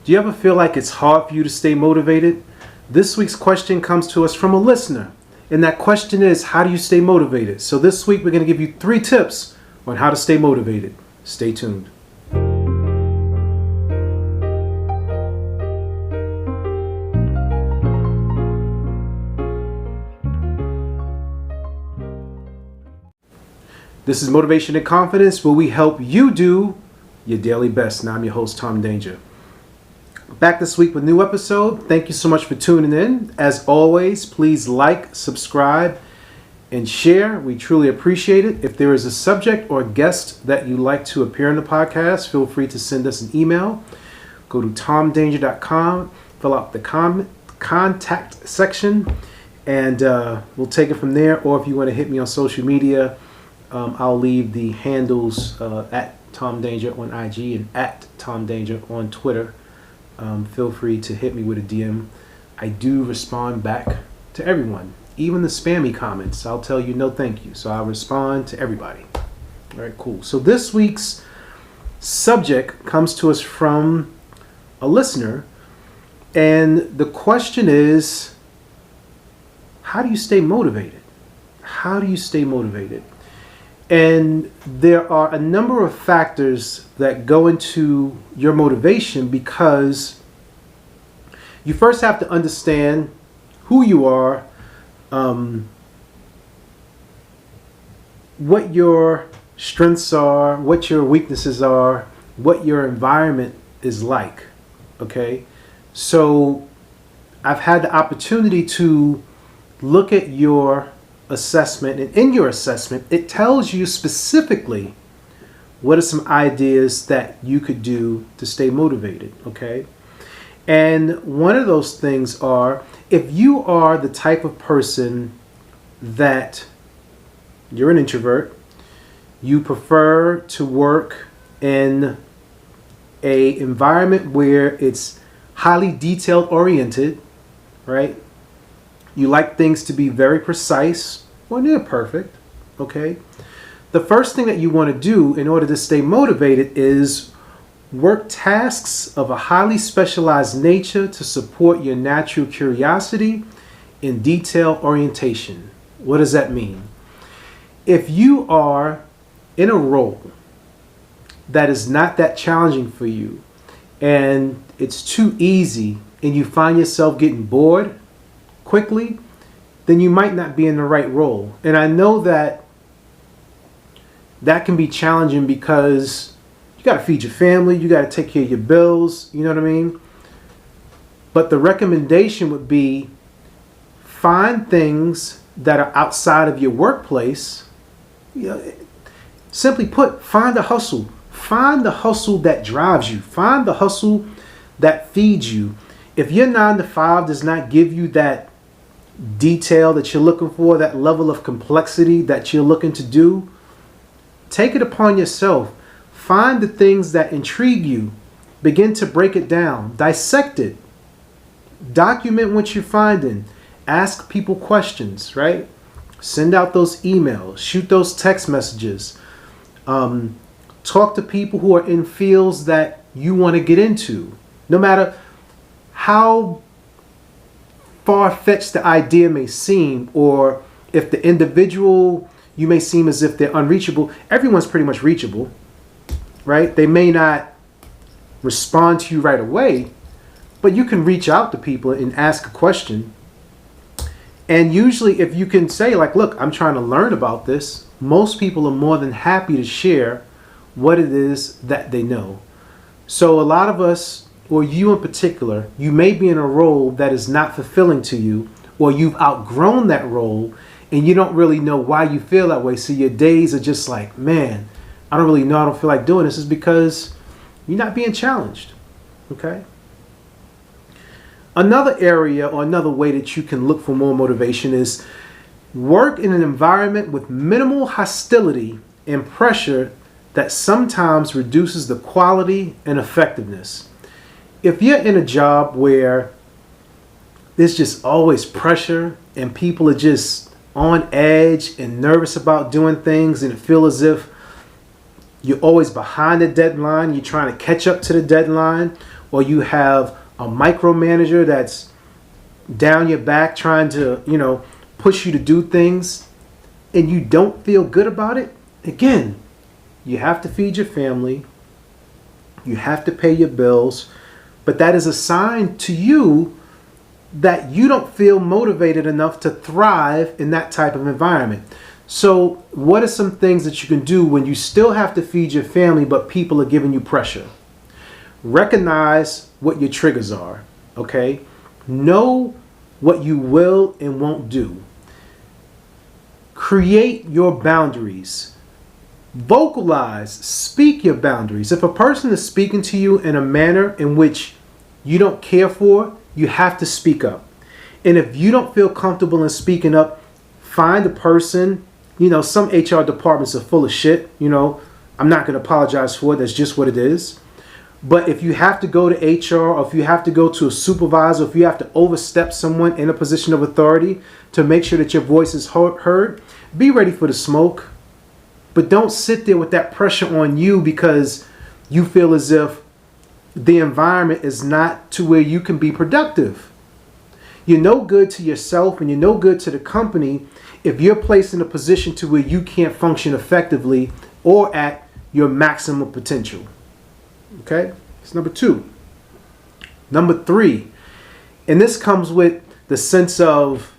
Do you ever feel like it's hard for you to stay motivated? This week's question comes to us from a listener. And that question is, how do you stay motivated? So this week we're going to give you 3 tips on how to stay motivated. Stay tuned. This is Motivation and Confidence, where we help you do your daily best. Now I'm your host, Tom Danger. Back this week with a new episode. Thank you so much for tuning in. As always, please like, subscribe, and share. We truly appreciate it. If there is a subject or guest that you'd like to appear in the podcast, feel free to send us an email. Go to tomdanger.com, fill out the contact section, and we'll take it from there. Or if you want to hit me on social media, I'll leave the handles at Tom Danger on IG and at Tom Danger on Twitter. Feel free to hit me with a DM. I do respond back to everyone, even the spammy comments. I'll tell you no thank you. So I'll respond to everybody. All right, cool. So this week's subject comes to us from a listener. And the question is, how do you stay motivated? How do you stay motivated? And there are a number of factors that go into your motivation, because you first have to understand who you are, what your strengths are, what your weaknesses are, what your environment is like. Okay? So I've had the opportunity to look at your assessment, and in your assessment it tells you specifically what are some ideas that you could do to stay motivated. Okay, and one of those things are, if you are the type of person that you're an introvert, you prefer to work in a environment where it's highly detailed oriented, right? You like things to be very precise or near perfect, okay? The first thing that you want to do in order to stay motivated is work tasks of a highly specialized nature to support your natural curiosity and detail orientation. What does that mean? If you are in a role that is not that challenging for you, and it's too easy, and you find yourself getting bored quickly, then you might not be in the right role. And I know that can be challenging, because you got to feed your family, you got to take care of your bills, you know what I mean? But the recommendation would be, find things that are outside of your workplace. You know, simply put, find a hustle. Find the hustle that drives you. Find the hustle that feeds you. If your 9 to 5 does not give you that detail that you're looking for, that level of complexity that you're looking to do, take it upon yourself. Find the things that intrigue you. Begin to break it down. Dissect it. Document what you're finding. Ask people questions, right? Send out those emails. Shoot those text messages. Talk to people who are in fields that you want to get into. No matter how far-fetched the idea may seem, or if the individual, you may seem as if they're unreachable. Everyone's pretty much reachable, right? They may not respond to you right away, but you can reach out to people and ask a question. And usually if you can say, like, look, I'm trying to learn about this, most people are more than happy to share what it is that they know. So a lot of us, or you in particular, you may be in a role that is not fulfilling to you, or you've outgrown that role and you don't really know why you feel that way. So your days are just like, man, I don't really know, I don't feel like doing this. Is because you're not being challenged. Okay? Another area, or another way that you can look for more motivation, is work in an environment with minimal hostility and pressure that sometimes reduces the quality and effectiveness. If you're in a job where there's just always pressure and people are just on edge and nervous about doing things, and it feels as if you're always behind the deadline, you're trying to catch up to the deadline, or you have a micromanager that's down your back trying to, push you to do things, and you don't feel good about it, again, you have to feed your family, you have to pay your bills, but that is a sign to you that you don't feel motivated enough to thrive in that type of environment. So what are some things that you can do when you still have to feed your family, but people are giving you pressure? Recognize what your triggers are, okay? Know what you will and won't do. Create your boundaries. Vocalize, speak your boundaries. If a person is speaking to you in a manner in which you don't care for, you have to speak up. And if you don't feel comfortable in speaking up, find a person. Some HR departments are full of shit. I'm not going to apologize for it. That's just what it is. But if you have to go to HR, or if you have to go to a supervisor, if you have to overstep someone in a position of authority to make sure that your voice is heard, be ready for the smoke. But don't sit there with that pressure on you because you feel as if the environment is not to where you can be productive. You're no good to yourself and you're no good to the company if you're placed in a position to where you can't function effectively or at your maximum potential. Okay? It's number 2. Number 3, and this comes with the sense of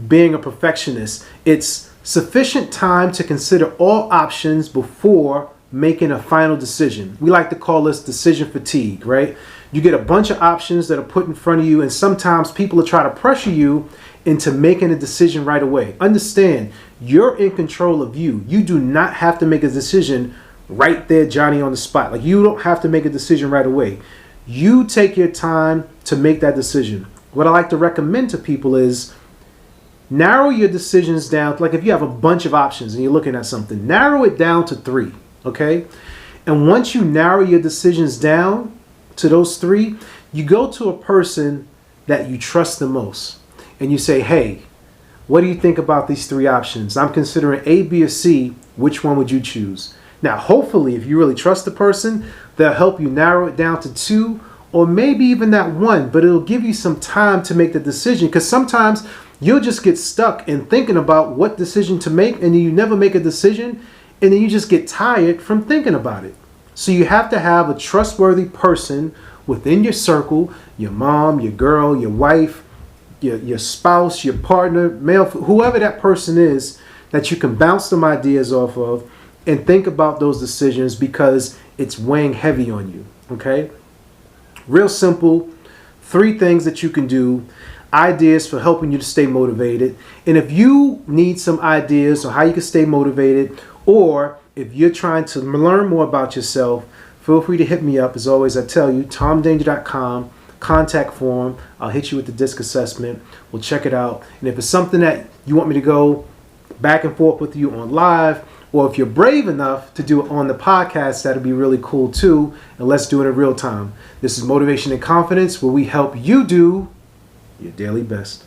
being a perfectionist. It's sufficient time to consider all options before making a final decision. We like to call this decision fatigue, right? You get a bunch of options that are put in front of you, and sometimes people will try to pressure you into making a decision right away. Understand, you're in control of you. You do not have to make a decision right there, Johnny, on the spot. Like, you don't have to make a decision right away. You take your time to make that decision. What I like to recommend to people is narrow your decisions down. Like, if you have a bunch of options and you're looking at something, narrow it down to 3, okay? And once you narrow your decisions down to those 3, you go to a person that you trust the most and you say, hey, what do you think about these 3 options? I'm considering A, B, or C. Which one would you choose? Now, hopefully, if you really trust the person, they'll help you narrow it down to 2 or maybe even that 1, but it'll give you some time to make the decision, because sometimes you'll just get stuck in thinking about what decision to make, and then you never make a decision, and then you just get tired from thinking about it. So you have to have a trustworthy person within your circle, your mom, your girl, your wife, your spouse, your partner, male, whoever that person is, that you can bounce some ideas off of and think about those decisions, because it's weighing heavy on you, okay? Real simple, 3 things that you can do, ideas for helping you to stay motivated. And if you need some ideas on how you can stay motivated, or if you're trying to learn more about yourself, feel free to hit me up. As always, I tell you, tomdanger.com, contact form. I'll hit you with the disc assessment. We'll check it out. And if it's something that you want me to go back and forth with you on live, or if you're brave enough to do it on the podcast, that'd be really cool too. And let's do it in real time. This is Motivation and Confidence, where we help you do your daily best.